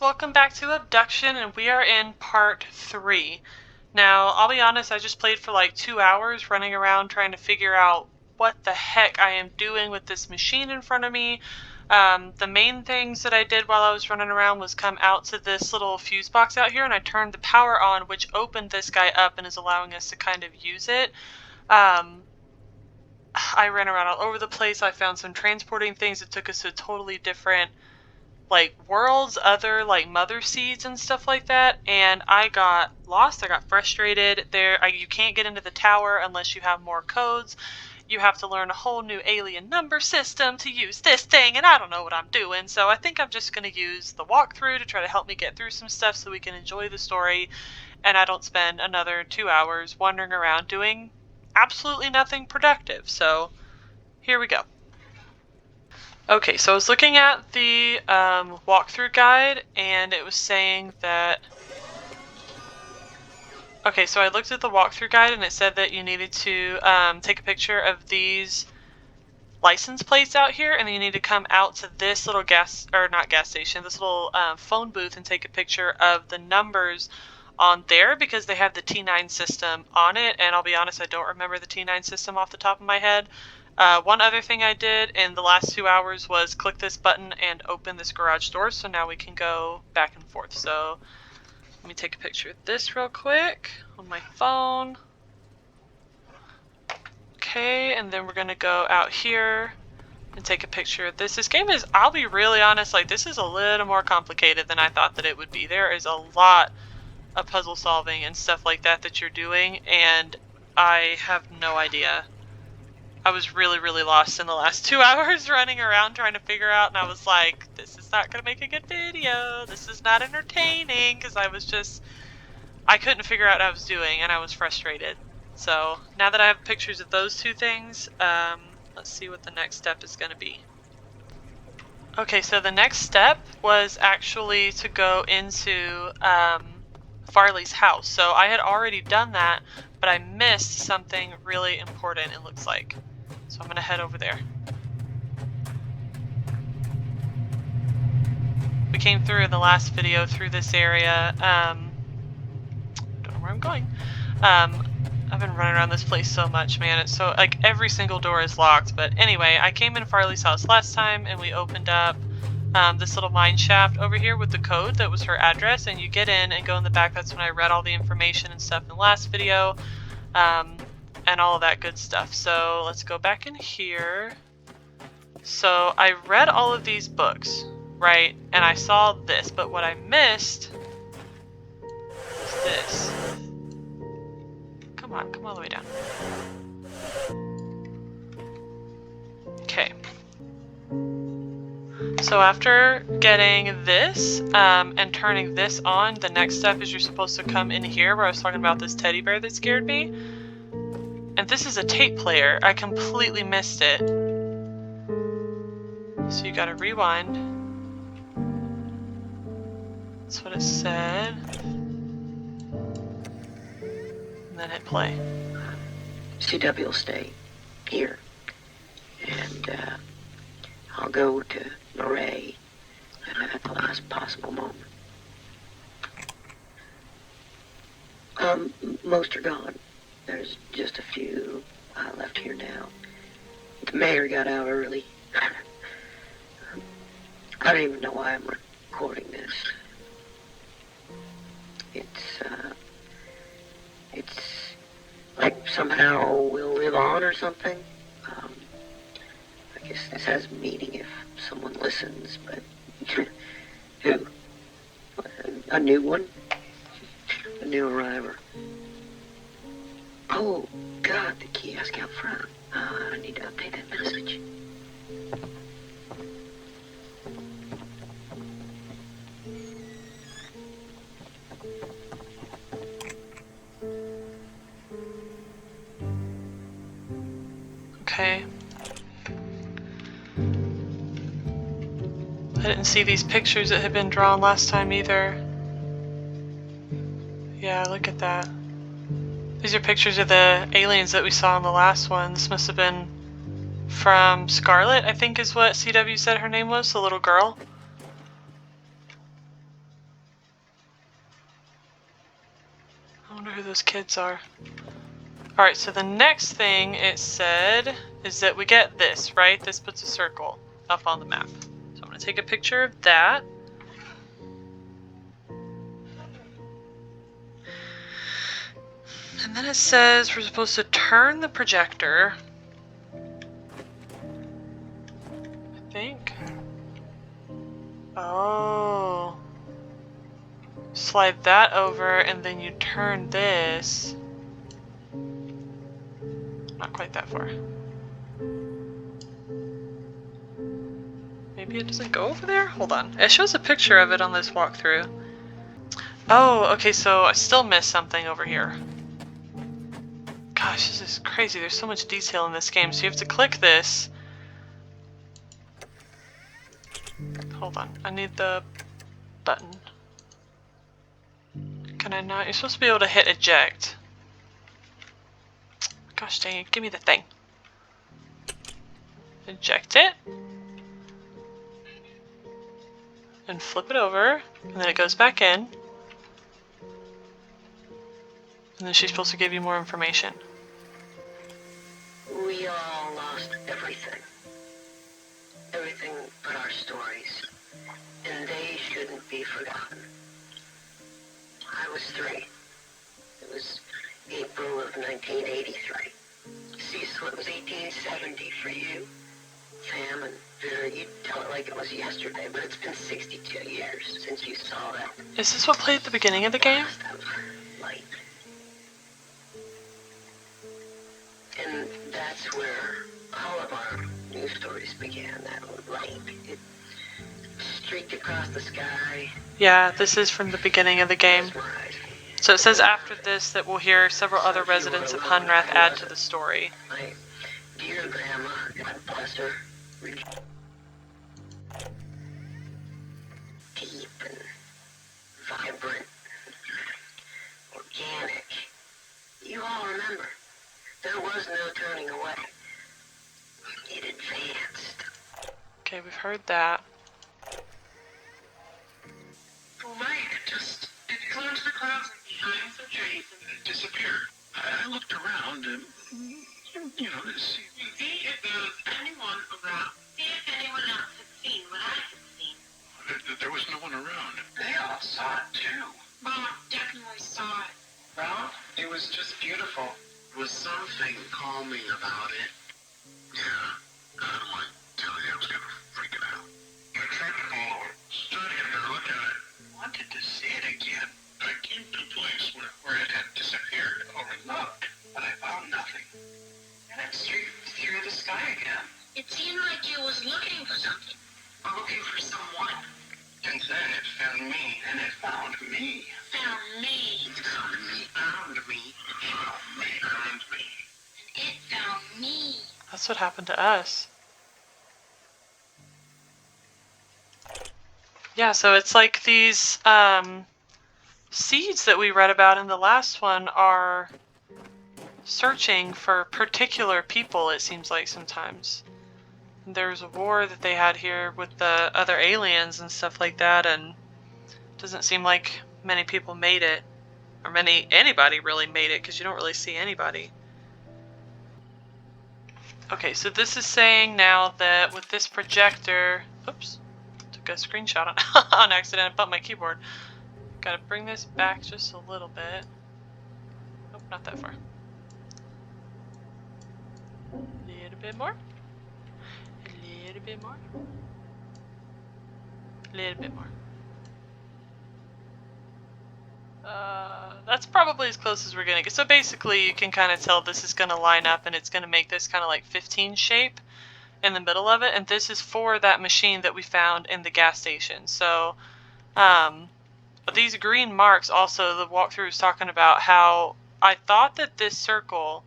welcome back to Abduction, and we are in part 3. Now, I'll be honest, I just played for like 2 hours running around trying to figure out what the heck I am doing with this machine in front of me. The main things that I did while I was running around was come out to this little fuse box out here, and I turned the power on, which opened this guy up and is allowing us to kind of use it. I ran around all over the place. I found some transporting things that took us to totally different like worlds, other like mother seeds and stuff like that, and I got lost. I got frustrated. You can't get into the tower unless you have more codes. You have to learn a whole new alien number system to use this thing, and I don't know what I'm doing, so I think I'm just going to use the walkthrough to try to help me get through some stuff so we can enjoy the story, and I don't spend another 2 hours wandering around doing absolutely nothing productive. So here we go. Okay, so I was looking at the walkthrough guide, and it was saying that... Okay, so I looked at the walkthrough guide, and it said that you needed to take a picture of these license plates out here, and then you need to come out to this little this little phone booth and take a picture of the numbers on there, because they have the T9 system on it, and I'll be honest, I don't remember the T9 system off the top of my head. One other thing I did in the last 2 hours was click this button and open this garage door, so now we can go back and forth. So let me take a picture of this real quick on my phone. Okay, and then we're gonna go out here and take a picture of this. This game is, I'll be really honest, like this is a little more complicated than I thought that it would be. There is a lot of puzzle solving and stuff like that that you're doing, and I have no idea. I was really lost in the last 2 hours running around trying to figure out, and I was like, this is not going to make a good video. This is not entertaining, because I couldn't figure out what I was doing, and I was frustrated. So now that I have pictures of those two things, let's see what the next step is going to be. Okay, so the next step was actually to go into Farley's house. So I had already done that, but I missed something really important, it looks like. So I'm gonna head over there. We came through in the last video through this area. Don't know where I'm going. I've been running around this place so much, man. It's so, like, every single door is locked. But anyway, I came in Farley's house last time, and we opened up this little mine shaft over here with the code that was her address, and you get in and go in the back. That's when I read all the information and stuff in the last video. And all of that good stuff. So let's go back in here. So I read all of these books, right? And I saw this, but what I missed was this. Come all the way down. Okay. So after getting this and turning this on, the next step is you're supposed to come in here where I was talking about this teddy bear that scared me. And this is a tape player. I completely missed it. So you gotta rewind. That's what it said. And then hit play. CW will stay here. And I'll go to Murray at the last possible moment. Most are gone. There's just a few left here now. The mayor got out early. I don't even know why I'm recording this. It's like somehow we'll live on or something. I guess this has meaning if someone listens, but who? A new one? A new arriver. Oh, God, the kiosk out front. I need to update that message. Okay. I didn't see these pictures that had been drawn last time either. Yeah, look at that. These are pictures of the aliens that we saw in the last one. This must have been from Scarlet, I think is what CW said her name was, the little girl. I wonder who those kids are. Alright, so the next thing it said is that we get this, right? This puts a circle up on the map. So I'm going to take a picture of that. And then it says we're supposed to turn the projector. I think. Oh. Slide that over and then you turn this. Not quite that far. Maybe it doesn't go over there? Hold on. It shows a picture of it on this walkthrough. Oh, okay, so I still missed something over here. Gosh, this is crazy. There's so much detail in this game. So you have to click this. Hold on. I need the button. Can I not? You're supposed to be able to hit eject. Gosh dang it. Give me the thing. Eject it. And flip it over. And then it goes back in. And then she's supposed to give you more information. We all lost everything. Everything but our stories. And they shouldn't be forgotten. I was 3. It was April of 1983. Cecil, it was 1870 for you. Sam and Vera, you tell it like it was yesterday, but it's been 62 years since you saw that. Is this what played at the beginning of the game? Light. And that's where all of our news stories began, that light. It streaked across the sky. Yeah, this is from the beginning of the game. So it says after this that we'll hear several other residents of Hunrath add to the story. My dear grandma, God bless her, deep and vibrant, organic. You all remember, there was no turning away. It advanced. Okay, we've heard that. The light, it flew into the clouds and behind the trees and disappeared. I looked around and, to see if there was anyone around. See if anyone else had seen what I had seen. There was no one around. They all saw it too. Mom definitely saw it. Well, it was just beautiful. There was something calming about it. Yeah, I don't want to tell you, I was kind of freaking out. I tried to follow it, started to get a better look at it. Wanted to see it again. I came to a place where it had disappeared, overlooked, but I found nothing. And it streaked through the sky again. It seemed like it was looking for something. Or looking for someone. And then it found me. And it found me. Found me. Found me. Found me. Found me. Found me. And it found me. That's what happened to us. Yeah, so it's like these seeds that we read about in the last one are searching for particular people, it seems like sometimes. There's a war that they had here with the other aliens and stuff like that, and it doesn't seem like many people made it. Or anybody really made it, because you don't really see anybody. Okay, so this is saying now that with this projector... Oops. Took a screenshot on accident and bumped my keyboard. Gotta bring this back just a little bit. Nope, not that far. A little bit more. A little bit more. A little bit more. That's probably as close as we're gonna get. So basically you can kind of tell this is gonna line up and it's gonna make this kind of like 15 shape in the middle of it, and this is for that machine that we found in the gas station. So these green marks also, the walkthrough is talking about how I thought that this circle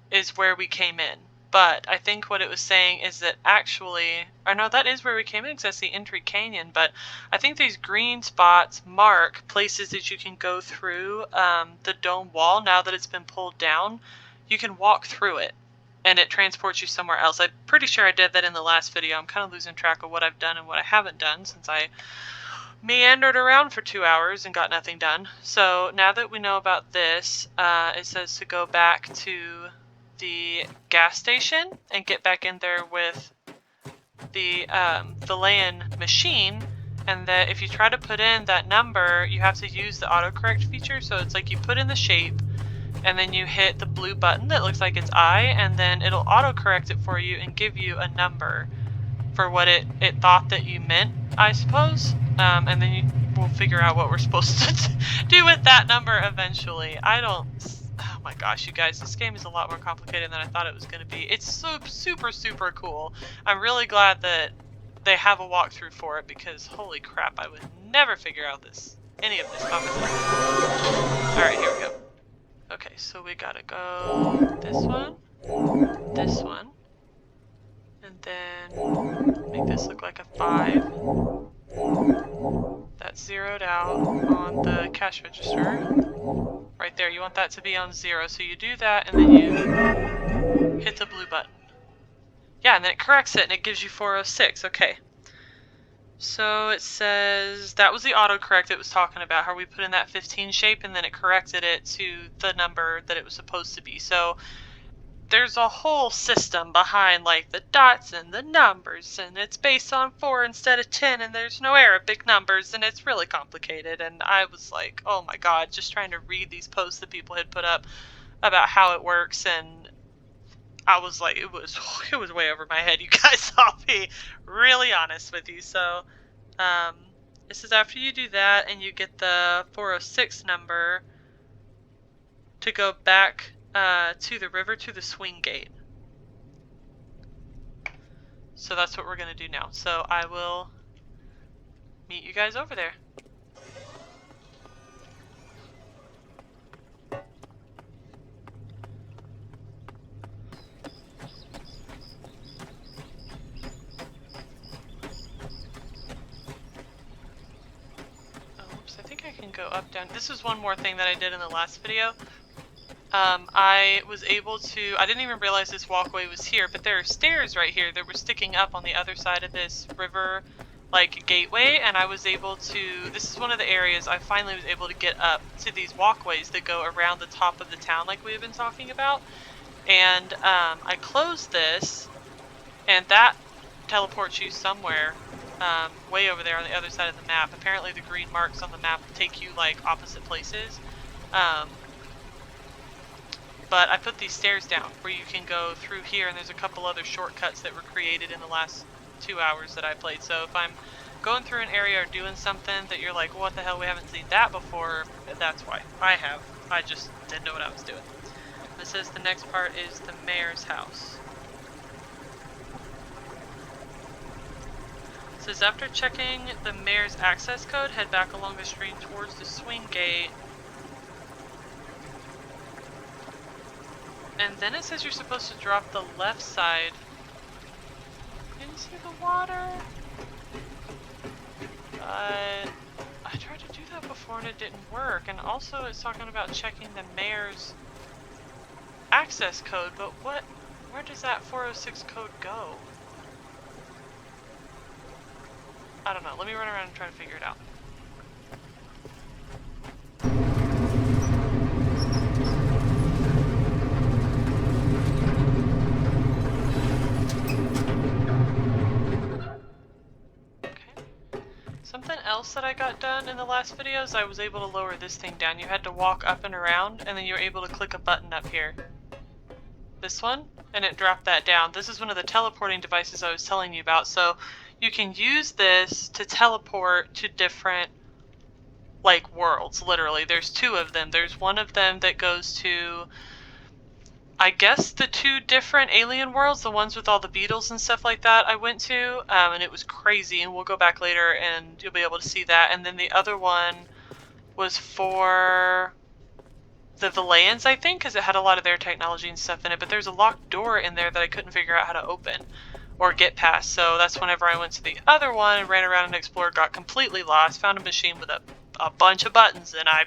is where we came in, but I think what it was saying is that actually, or no, that is where we came in because I see Entry Canyon, but I think these green spots mark places that you can go through the dome wall. Now that it's been pulled down, you can walk through it and it transports you somewhere else. I'm pretty sure I did that in the last video. I'm kind of losing track of what I've done and what I haven't done since I meandered around for 2 hours and got nothing done. So now that we know about this, it says to go back to the gas station and get back in there with the Villein machine, and that if you try to put in that number, you have to use the autocorrect feature. So it's like you put in the shape, and then you hit the blue button that looks like it's I, and then it'll autocorrect it for you and give you a number for what it thought that you meant, I suppose. And then we'll figure out what we're supposed to do with that number eventually. Oh my gosh, you guys, this game is a lot more complicated than I thought it was going to be. It's so super cool. I'm really glad that they have a walkthrough for it, because holy crap, I would never figure out any of this complicated. Alright, here we go. Okay, so we gotta go this one, and then make this look like a 5. That's zeroed out on the cash register. Right there, you want that to be on 0, so you do that, and then you hit the blue button. Yeah, and then it corrects it, and it gives you 406, okay. So it says, that was the autocorrect it was talking about, how we put in that 15 shape, and then it corrected it to the number that it was supposed to be. So there's a whole system behind, like, the dots and the numbers, and it's based on 4 instead of 10, and there's no Arabic numbers, and it's really complicated. And I was like, oh my god, just trying to read these posts that people had put up about how it works, and I was like, it was way over my head, you guys. I'll be really honest with you. So this is after you do that, and you get the 406 number to go back to the river, to the swing gate. So that's what we're going to do now. So I will meet you guys over there. Oops, I think I can go up, down. This is one more thing that I did in the last video. I was able to, I didn't even realize this walkway was here, but there are stairs right here that were sticking up on the other side of this river, like, gateway, and I was able to, this is one of the areas I finally was able to get up to these walkways that go around the top of the town like we have been talking about. And I closed this, and that teleports you somewhere way over there on the other side of the map. Apparently the green marks on the map take you, like, opposite places. But I put these stairs down where you can go through here, and there's a couple other shortcuts that were created in the last 2 hours that I played. So if I'm going through an area or doing something that you're like, what the hell, we haven't seen that before, that's why. I just didn't know what I was doing. It says the next part is the mayor's house. It says after checking the mayor's access code, head back along the stream towards the swing gate. And then it says you're supposed to drop the left side into the water. But I tried to do that before and it didn't work. And also it's talking about checking the mayor's access code, but where does that 406 code go? I don't know. Let me run around and try to figure it out. Something else that I got done in the last videos, I was able to lower this thing down. You had to walk up and around, and then you were able to click a button up here. This one, and it dropped that down. This is one of the teleporting devices I was telling you about. So you can use this to teleport to different, like, worlds, literally. There's 2 of them. There's one of them that goes to, I guess, the 2 different alien worlds, the ones with all the beetles and stuff like that I went to, and it was crazy, and we'll go back later and you'll be able to see that. And then the other one was for the Villeins, I think, because it had a lot of their technology and stuff in it, but there's a locked door in there that I couldn't figure out how to open or get past. So that's whenever I went to the other one and ran around and explored, got completely lost, found a machine with a bunch of buttons, and I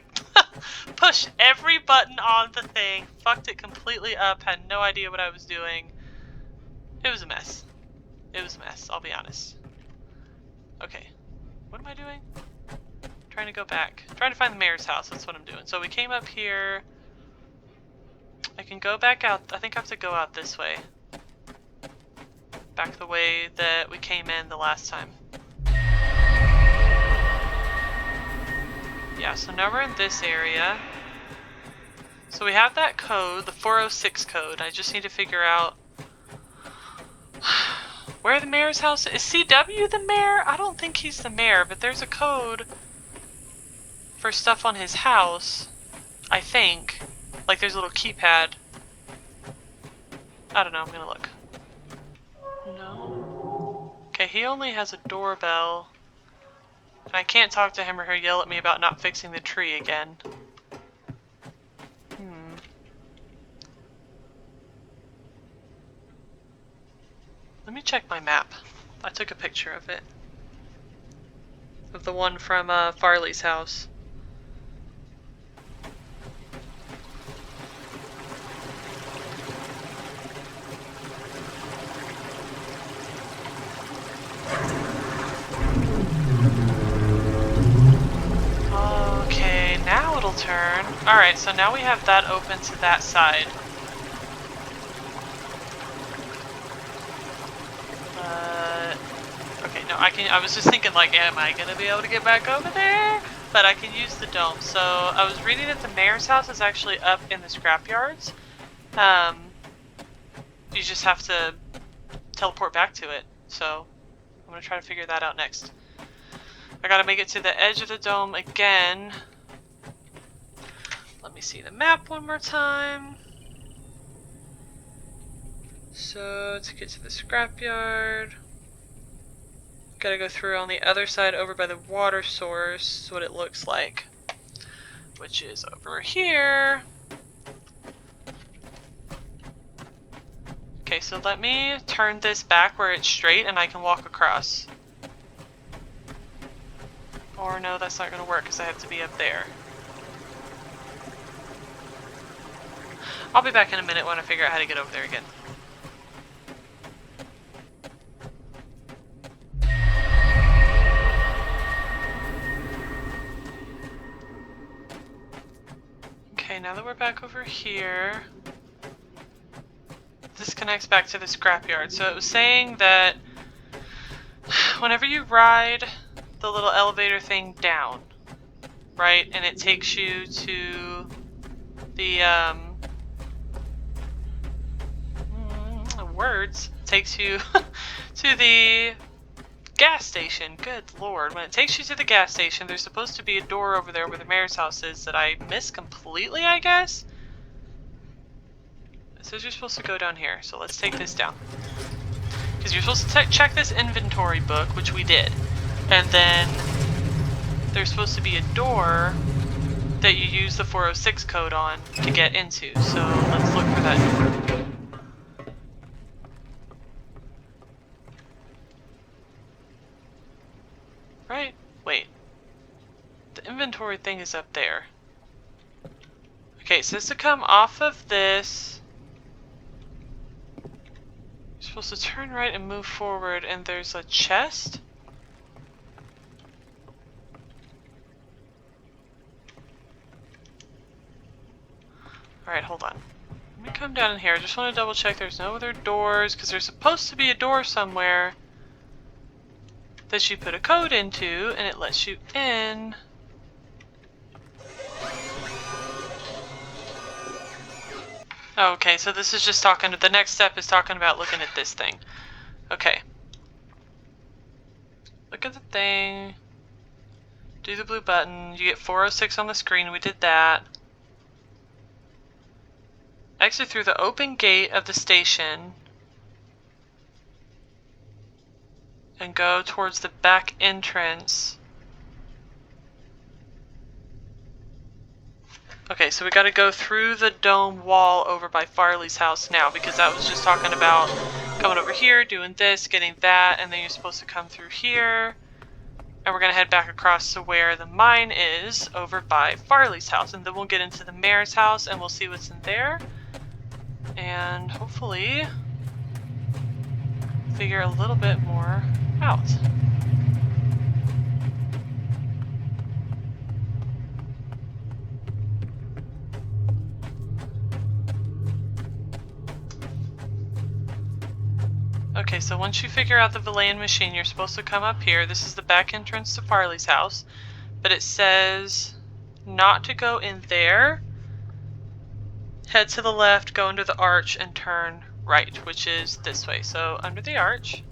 pushed every button on the thing, fucked it completely up, had no idea what I was doing. It was a mess. It was a mess, I'll be honest. Okay, what am I doing? trying to go back. Trying to find the mayor's house, that's what I'm doing. So we came up here. I can go back out. I think I have to go out this way. Back the way that we came in the last time. Yeah, so now we're in this area. So we have that code, the 406 code. I just need to figure out where the mayor's house is. Is CW the mayor? I don't think he's the mayor, but there's a code for stuff on his house, I think. Like there's a little keypad. I don't know, I'm gonna look. No. Okay, he only has a doorbell. And I can't talk to him or he'll yell at me about not fixing the tree again. Let me check my map. I took a picture of it. Of the one from Farley's house. Okay, now it'll turn. Alright, so now we have that open to that side. Okay, no, I was just thinking like, am I gonna be able to get back over there? But I can use the dome. So I was reading that the mayor's house is actually up in the scrapyards. You just have to teleport back to it. So I'm gonna try to figure that out next. I gotta make it to the edge of the dome again. Let me see the map one more time. So to get to the scrapyard, gotta go through on the other side over by the water source, is what it looks like. Which is over here. Okay, so let me turn this back where it's straight and I can walk across. Or no, that's not gonna work because I have to be up there. I'll be back in a minute when I figure out how to get over there again. Okay, now that we're back over here, this connects back to the scrapyard. So it was saying that whenever you ride the little elevator thing down, right, and it takes you to the takes you to the gas station. Good lord. When it takes you to the gas station, there's supposed to be a door over there where the mayor's house is that I missed completely, I guess. It says you're supposed to go down here, so let's take this down. Because you're supposed to check this inventory book, which we did. And then there's supposed to be a door that you use the 406 code on to get into. So let's look for that door. Right? Wait. The inventory thing is up there. Okay, so to come off of this, you're supposed to turn right and move forward, and there's a chest? Alright, hold on. Let me come down in here. I just want to double check there's no other doors, because there's supposed to be a door somewhere that you put a code into, and it lets you in. Okay, so this is just talking, the next step is talking about looking at this thing. Okay. Look at the thing. Do the blue button. You get 406 on the screen. We did that. Exit through the open gate of the station and go towards the back entrance. Okay, so we gotta go through the dome wall over by Farley's house now, because that was just talking about coming over here, doing this, getting that, and then you're supposed to come through here. And we're gonna head back across to where the mine is, over by Farley's house, and then we'll get into the mayor's house and we'll see what's in there. And hopefully figure a little bit more out. Okay, so once you figure out the Villein machine, you're supposed to come up here. This is the back entrance to Farley's house. But it says not to go in there. Head to the left, go under the arch, and turn right, which is this way. So under the arch.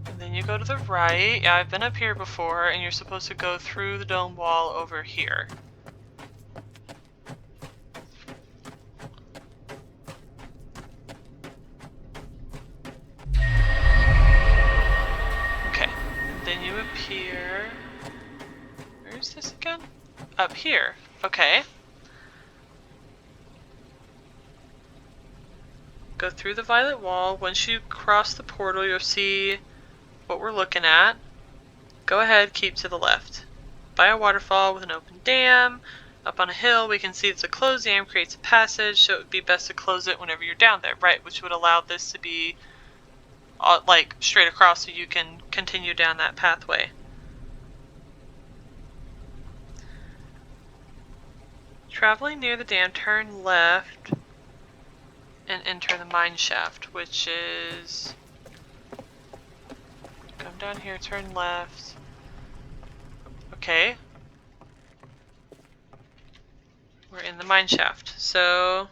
And then you go to the right. Yeah, I've been up here before, and you're supposed to go through the dome wall over here. Okay, and then you appear... Where is this again? Up here. Okay. Go through the violet wall. Once you cross the portal, you'll see what we're looking at. Go ahead, keep to the left. By a waterfall with an open dam. Up on a hill, we can see that the closed dam creates a passage, so it would be best to close it whenever you're down there, right? Which would allow this to be like straight across so you can continue down that pathway. Traveling near the dam, turn left and enter the mine shaft, which is... Come down here, turn left. Okay. We're in the mine shaft. So...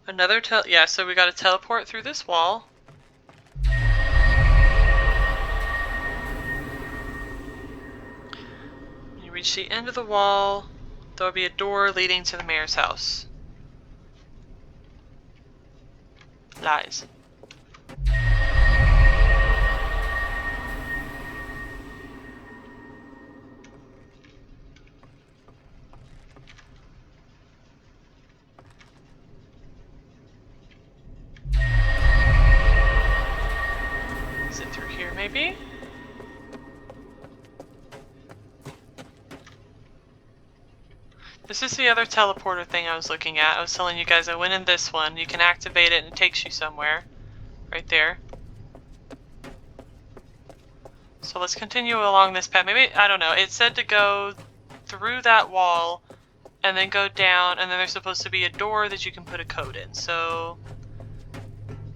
Another yeah, so we gotta teleport through this wall. When you reach the end of the wall, there'll be a door leading to the mayor's house. Lies. Is it through here, maybe? This is the other teleporter thing I was looking at. I was telling you guys I went in this one. You can activate it and it takes you somewhere. Right there. So let's continue along this path. Maybe, I don't know. It said to go through that wall and then go down, and then there's supposed to be a door that you can put a code in. So...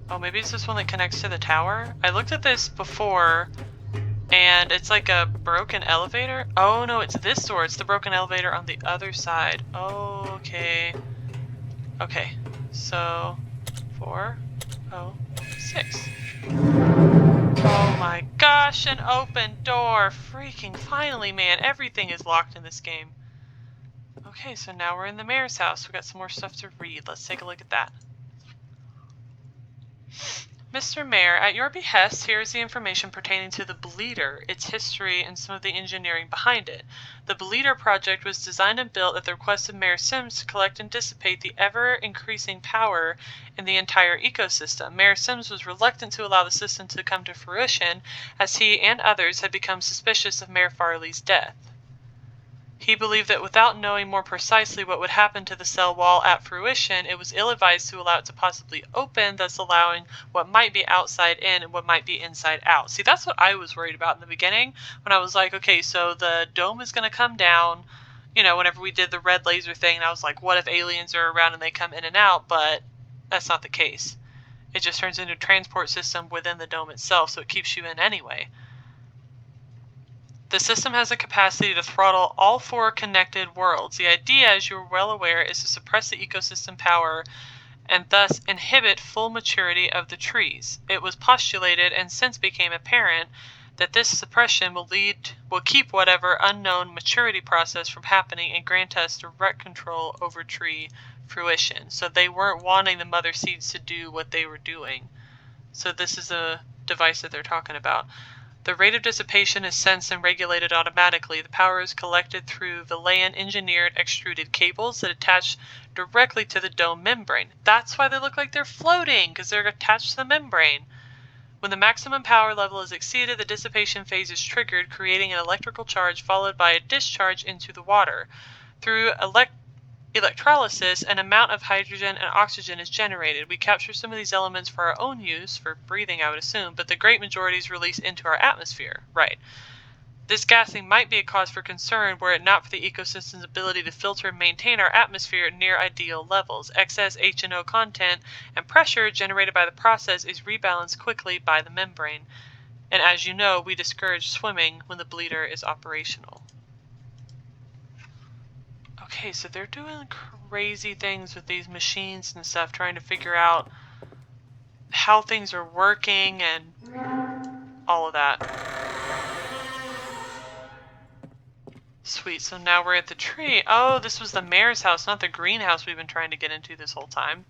Oh, maybe it's this one that connects to the tower? I looked at this before, and it's like a broken elevator. Oh no, it's this door. It's the broken elevator on the other side. Oh, okay. Okay, so 406. Oh my gosh, an open door! Freaking finally, man. Everything is locked in this game. Okay, so now we're in the mayor's house. We got some more stuff to read. Let's take a look at that. Mr. Mayor, at your behest, here is the information pertaining to the Bleeder, its history, and some of the engineering behind it. The Bleeder project was designed and built at the request of Mayor Sims to collect and dissipate the ever-increasing power in the entire ecosystem. Mayor Sims was reluctant to allow the system to come to fruition, as he and others had become suspicious of Mayor Farley's death. He believed that without knowing more precisely what would happen to the cell wall at fruition, it was ill-advised to allow it to possibly open, thus allowing what might be outside in and what might be inside out. See, that's what I was worried about in the beginning, when I was like, okay, so the dome is going to come down, you know, whenever we did the red laser thing, and I was like, what if aliens are around and they come in and out? But that's not the case. It just turns into a transport system within the dome itself, so it keeps you in anyway. The system has a capacity to throttle all 4 connected worlds. The idea, as you are well aware, is to suppress the ecosystem power and thus inhibit full maturity of the trees. It was postulated, and since became apparent, that this suppression will keep whatever unknown maturity process from happening and grant us direct control over tree fruition. So they weren't wanting the mother seeds to do what they were doing. So this is a device that they're talking about. The rate of dissipation is sensed and regulated automatically. The power is collected through Villein engineered extruded cables that attach directly to the dome membrane. That's why they look like they're floating, because they're attached to the membrane. When the maximum power level is exceeded, the dissipation phase is triggered, creating an electrical charge followed by a discharge into the water. Through electrolysis, an amount of hydrogen and oxygen is generated. We capture some of these elements for our own use, for breathing I would assume, but the great majority is released into our atmosphere. Right. This gassing might be a cause for concern were it not for the ecosystem's ability to filter and maintain our atmosphere at near ideal levels. Excess H&O content and pressure generated by the process is rebalanced quickly by the membrane. And as you know, we discourage swimming when the bleeder is operational. Okay, so they're doing crazy things with these machines and stuff, trying to figure out how things are working and all of that. Sweet, so now we're at the tree. Oh, this was the mayor's house, not the greenhouse we've been trying to get into this whole time.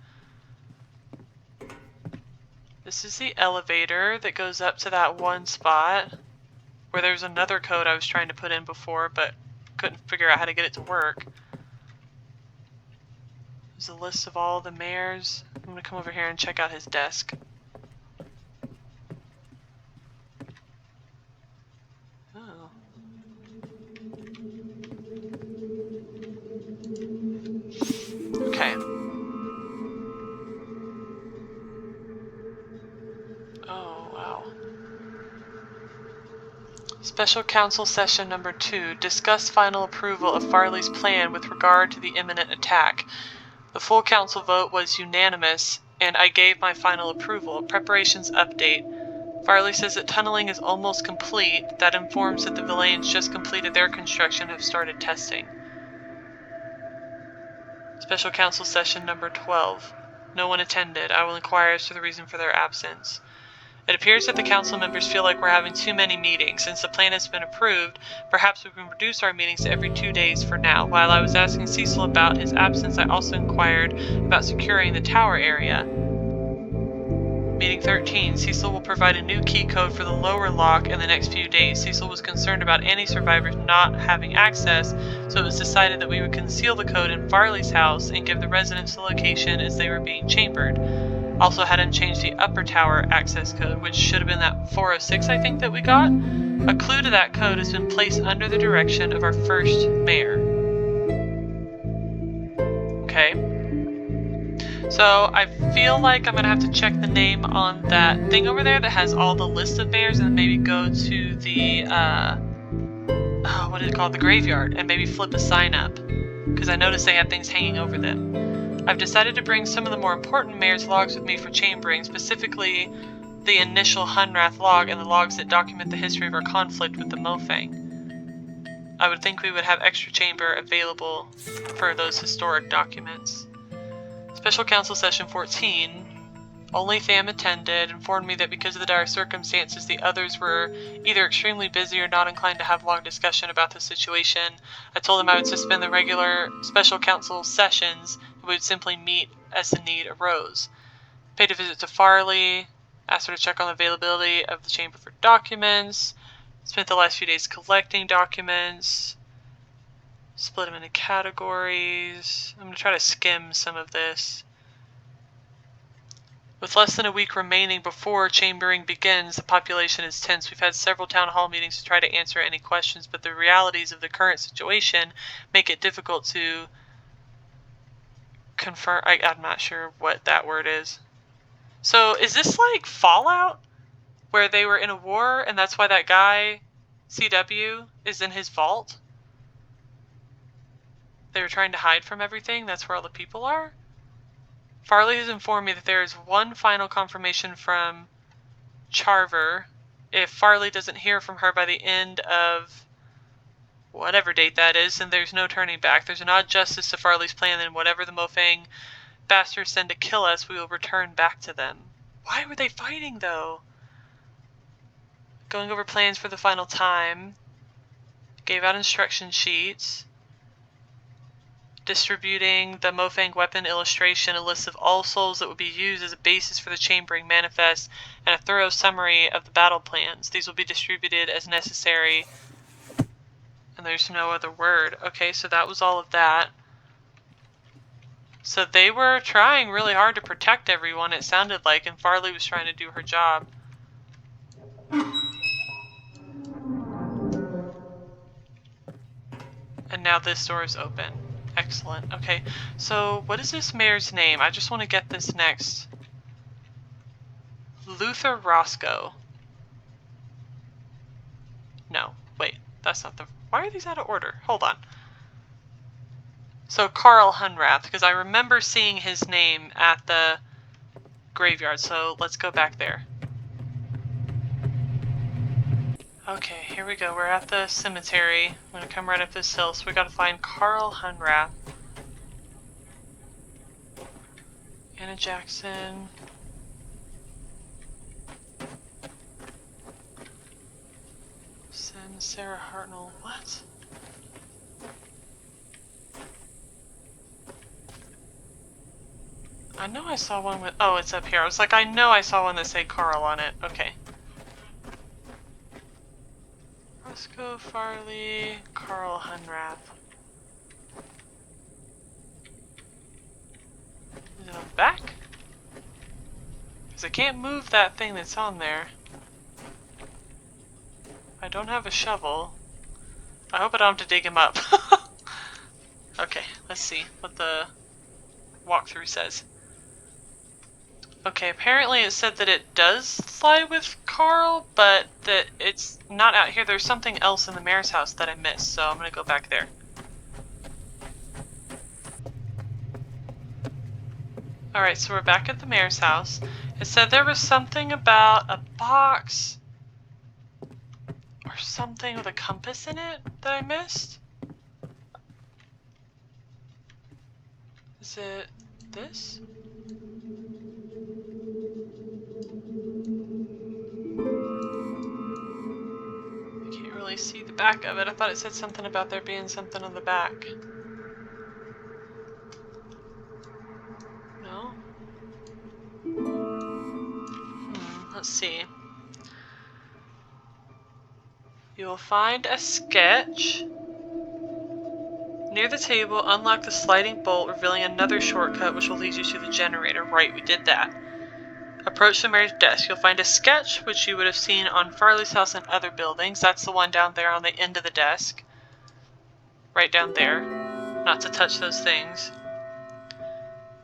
This is the elevator that goes up to that one spot where there's another code I was trying to put in before, but couldn't figure out how to get it to work. There's a list of all the mayors. I'm going to come over here and check out his desk. Oh. Okay. Oh, wow. Special Counsel Session Number 2. Discuss final approval of Farley's plan with regard to the imminent attack. The full council vote was unanimous, and I gave my final approval. Preparations update. Farley says that tunneling is almost complete. That informs that the Villeins just completed their construction and have started testing. Special Council Session Number 12. No one attended. I will inquire as to the reason for their absence. It appears that the council members feel like we're having too many meetings. Since the plan has been approved, perhaps we can reduce our meetings to every 2 days for now. While I was asking Cecil about his absence, I also inquired about securing the tower area. Meeting 13. Cecil will provide a new key code for the lower lock in the next few days. Cecil was concerned about any survivors not having access, so it was decided that we would conceal the code in Farley's house and give the residents the location as they were being chambered. Also had him change the upper tower access code, which should have been that 406 I think that we got. A clue to that code has been placed under the direction of our first mayor. Okay. So I feel like I'm going to have to check the name on that thing over there that has all the list of mayors and maybe go to the, what is it called? The graveyard and maybe flip a sign up. Because I noticed they have things hanging over them. I've decided to bring some of the more important mayor's logs with me for chambering, specifically the initial Hunrath log and the logs that document the history of our conflict with the Mofang. I would think we would have extra chamber available for those historic documents. Special Council Session 14. Only Tham attended, informed me that because of the dire circumstances, the others were either extremely busy or not inclined to have long discussion about the situation. I told them I would suspend the regular Special Council sessions and we would simply meet as the need arose. Paid a visit to Farley, asked her to check on the availability of the chamber for documents, spent the last few days collecting documents, split them into categories. I'm going to try to skim some of this. With less than a week remaining before chambering begins, the population is tense. We've had several town hall meetings to try to answer any questions, but the realities of the current situation make it difficult to confirm. I'm not sure what that word is. So is this like Fallout, where they were in a war and that's why that guy, CW, is in his vault? They were trying to hide from everything? That's where all the people are? Farley has informed me that there is one final confirmation from Charver. If Farley doesn't hear from her by the end of whatever date that is, then there's no turning back. There's an odd justice to Farley's plan, and whatever the Mofang bastards send to kill us, we will return back to them. Why were they fighting, though? Going over plans for the final time. Gave out instruction sheets. Distributing the Mofang weapon illustration, a list of all souls that would be used as a basis for the chambering manifest, and a thorough summary of the battle plans. These will be distributed as necessary. And there's no other word. Okay, so that was all of that. So they were trying really hard to protect everyone, it sounded like, and Farley was trying to do her job. And now this door is open. Excellent. Okay, so what is this mayor's name? I just want to get this next. Luther Roscoe. No. Wait, that's not the... Why are these out of order? Hold on. So Carl Hunrath, because I remember seeing his name at the graveyard, so let's go back there. Okay, here we go. We're at the cemetery. I'm gonna come right up this hill, so we gotta find Carl Hunrath. Anna Jackson. Sarah Hartnell. What? I know I saw one with... Oh, it's up here. I was like, I know I saw one that said Carl on it. Okay. Roscoe Farley, Carl Hunrath. Is it on the back? Because I can't move that thing that's on there. I don't have a shovel. I hope I don't have to dig him up. Okay, let's see what the walkthrough says. Okay, apparently it said that it does lie with Carl, but that it's not out here. There's something else in the mayor's house that I missed, so I'm gonna go back there. Alright, so we're back at the mayor's house. It said there was something about a box or something with a compass in it that I missed. Is it this? I can't really see the back of it. I thought it said something about there being something on the back. No? Let's see. You will find a sketch. Near the table, unlock the sliding bolt, revealing another shortcut which will lead you to the generator. Right, we did that. Approach the mayor's desk. You'll find a sketch which you would have seen on Farley's house and other buildings. That's the one down there on the end of the desk. Right down there. Not to touch those things.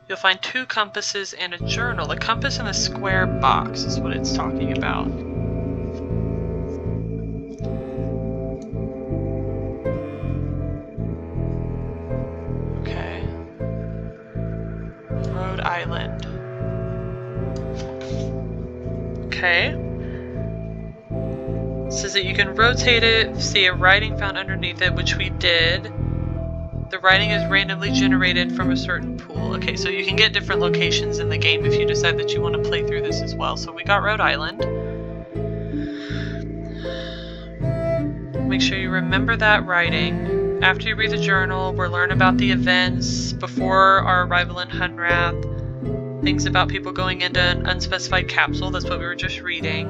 You'll find 2 compasses and a journal. A compass in a square box is what it's talking about. Okay. Rhode Island. Okay. It says that you can rotate it, see a writing found underneath it, which we did. The writing is randomly generated from a certain pool. Okay, so you can get different locations in the game if you decide that you want to play through this as well. So we got Rhode Island. Make sure you remember that writing. After you read the journal, we'll learn about the events before our arrival in Hunrath. Things about people going into an unspecified capsule. That's what we were just reading.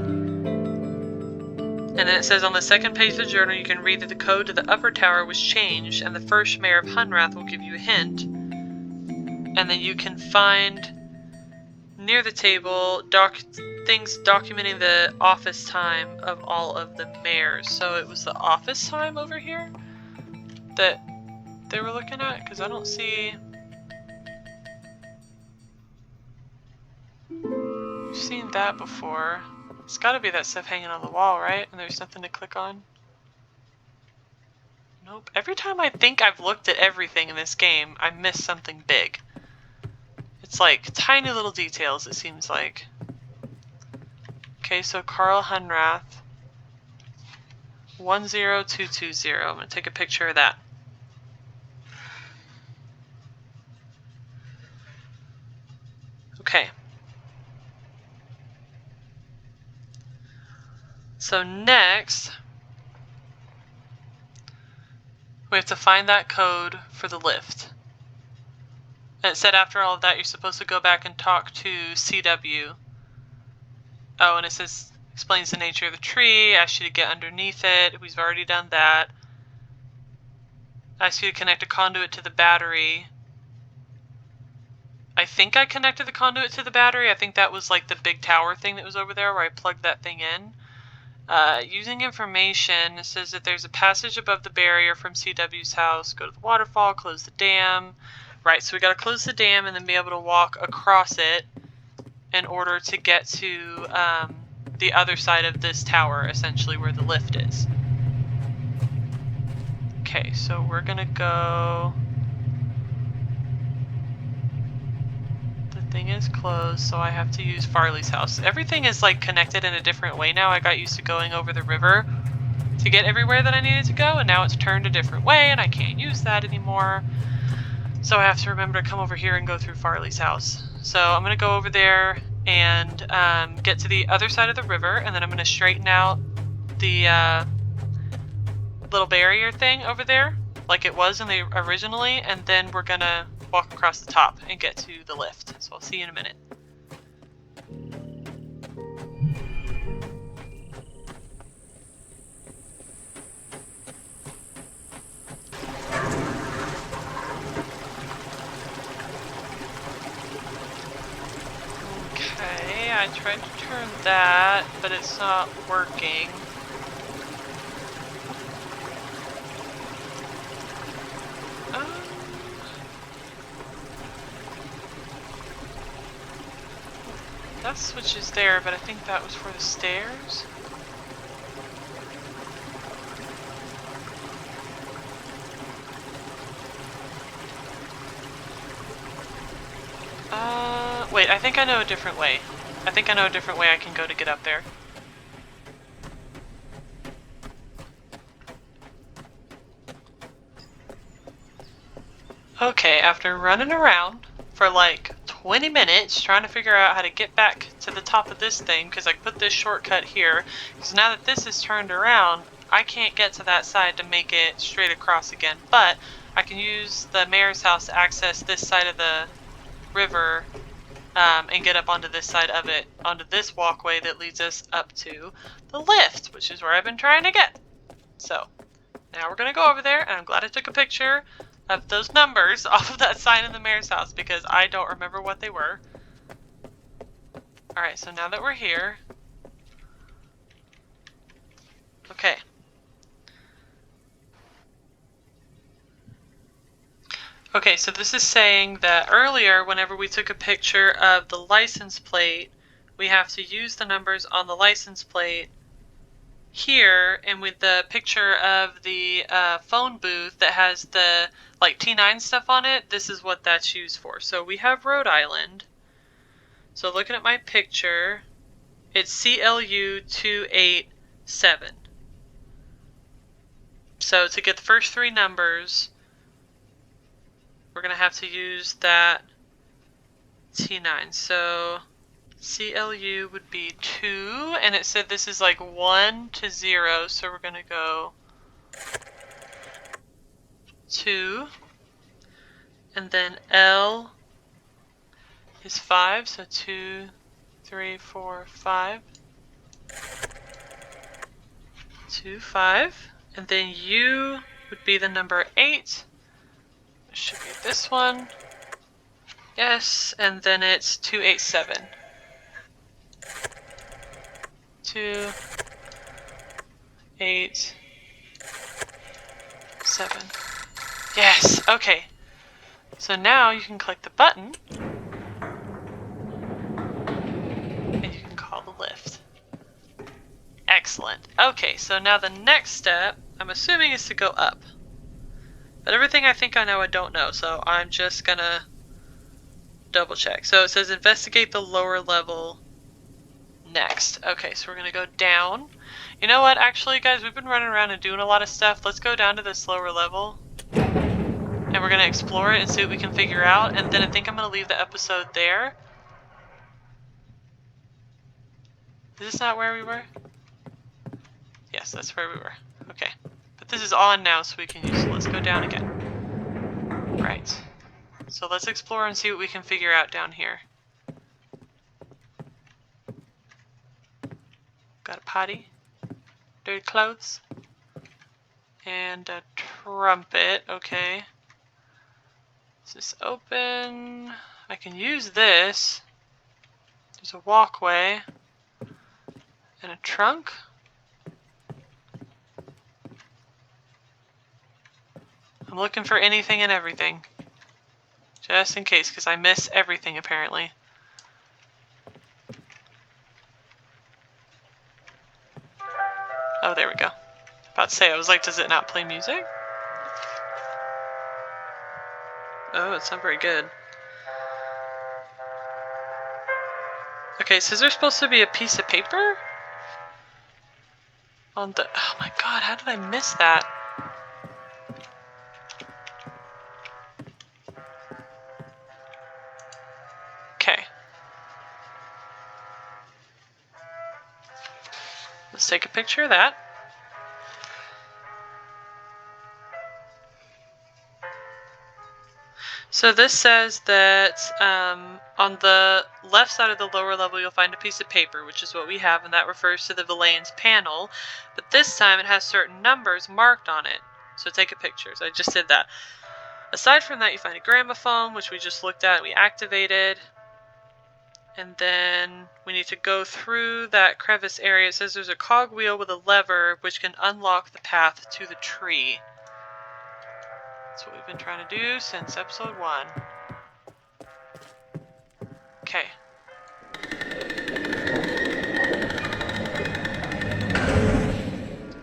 And then it says on the second page of the journal, you can read that the code to the upper tower was changed, and the first mayor of Hunrath will give you a hint. And then you can find near the table things documenting the office time of all of the mayors. So it was the office time over here that they were looking at? Because I don't see... We've seen that before. It's gotta be that stuff hanging on the wall, right? And there's nothing to click on. Nope. Every time I think I've looked at everything in this game, I miss something big. It's like tiny little details, it seems like. Okay, so Carl Hunrath. 10220. I'm gonna take a picture of that. Okay. So next, we have to find that code for the lift. And it said after all of that, you're supposed to go back and talk to CW. Oh, and it says, explains the nature of the tree, asks you to get underneath it. We've already done that. Asks you to connect a conduit to the battery. I think I connected the conduit to the battery. I think that was like the big tower thing that was over there where I plugged that thing in. Using information, it says that there's a passage above the barrier from CW's house. Go to the waterfall, close the dam. Right, so we gotta close the dam and then be able to walk across it in order to get to the other side of this tower, essentially where the lift is. Okay, so we're gonna go... The thing is closed, so I have to use Farley's house. Everything is like connected in a different way now. I got used to going over the river to get everywhere that I needed to go, and now it's turned a different way, and I can't use that anymore. So I have to remember to come over here and go through Farley's house. So I'm going to go over there and get to the other side of the river, and then I'm going to straighten out the little barrier thing over there, like it was in the originally, and then we're going to walk across the top and get to the lift. So I'll see you in a minute. Okay, I tried to turn that, but it's not working. That switch is there, but I think that was for the stairs. Wait, I think I know a different way. I think I know a different way I can go to get up there. Okay, after running around for like 20 minutes trying to figure out how to get back to the top of this thing, because I put this shortcut here, because now that this is turned around, I can't get to that side to make it straight across again, but I can use the mayor's house to access this side of the river and get up onto this side of it, onto this walkway that leads us up to the lift, which is where I've been trying to get. So, now we're going to go over there, and I'm glad I took a picture of those numbers off of that sign in the mayor's house, because I don't remember what they were. Alright, so now that we're here... Okay. Okay, so this is saying that earlier, whenever we took a picture of the license plate, we have to use the numbers on the license plate here, and with the picture of the phone booth that has the like T9 stuff on it, this is what that's used for. So we have Rhode Island. So looking at my picture, it's CLU 287. So to get the first three numbers, we're going to have to use that T9. So CLU would be 2, and it said this is like 1 to 0, so we're going to go 2, and then L is 5, so 2, 3, 4, 5, 2, 5, and then U would be the number 8. It should be this one. Yes, and then it's 287. 2, 8, 7. Yes, okay. So now you can click the button and you can call the lift. Excellent. Okay, so now the next step, I'm assuming, is to go up. But everything I think I know I don't know, so I'm just gonna double check. So it says investigate the lower level next. Okay, so we're gonna go down. You know what, actually guys, we've been running around and doing a lot of stuff. Let's go down to this lower level. And we're gonna explore it and see what we can figure out. And then I think I'm gonna leave the episode there. Is this not where we were? Yes, that's where we were. Okay. But this is on now, so we can use it. Let's go down again. Right. So let's explore and see what we can figure out down here. Got a potty. Dirty clothes. And a trumpet. Okay. Is this open? I can use this. There's a walkway. And a trunk. I'm looking for anything and everything. Just in case, because I miss everything apparently. Oh, there we go. About to say, I was like, does it not play music? Oh, it's not very good. Okay, so is there supposed to be a piece of paper? On the... Oh my god, how did I miss that? Okay. Let's take a picture of that. So this says that on the left side of the lower level you'll find a piece of paper, which is what we have, and that refers to the Villein's panel. But this time it has certain numbers marked on it. So take a picture. So I just did that. Aside from that, you find a gramophone, which we just looked at and we activated. And then we need to go through that crevice area. It says there's a cogwheel with a lever which can unlock the path to the tree. That's what we've been trying to do since episode 1. Okay.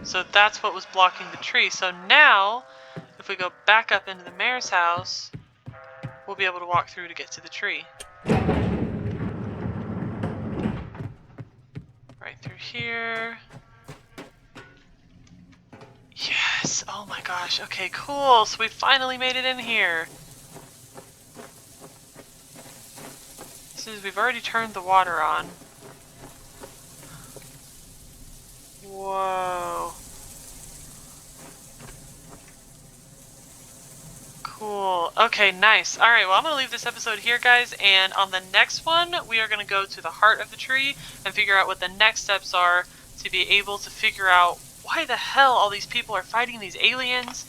So that's what was blocking the tree. So now, if we go back up into the mayor's house, we'll be able to walk through to get to the tree. Right through here. Yes! Oh my gosh. Okay, cool. So we finally made it in here. As soon as we've already turned the water on. Whoa. Cool. Okay, nice. Alright, well I'm going to leave this episode here, guys, and on the next one, we are going to go to the heart of the tree and figure out what the next steps are to be able to figure out why the hell all these people are fighting these aliens,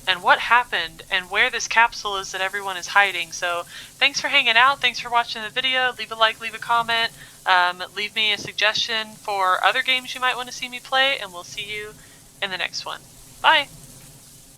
and what happened, and where this capsule is that everyone is hiding. So, thanks for hanging out, thanks for watching the video, leave a like, leave a comment, leave me a suggestion for other games you might want to see me play, and we'll see you in the next one. Bye!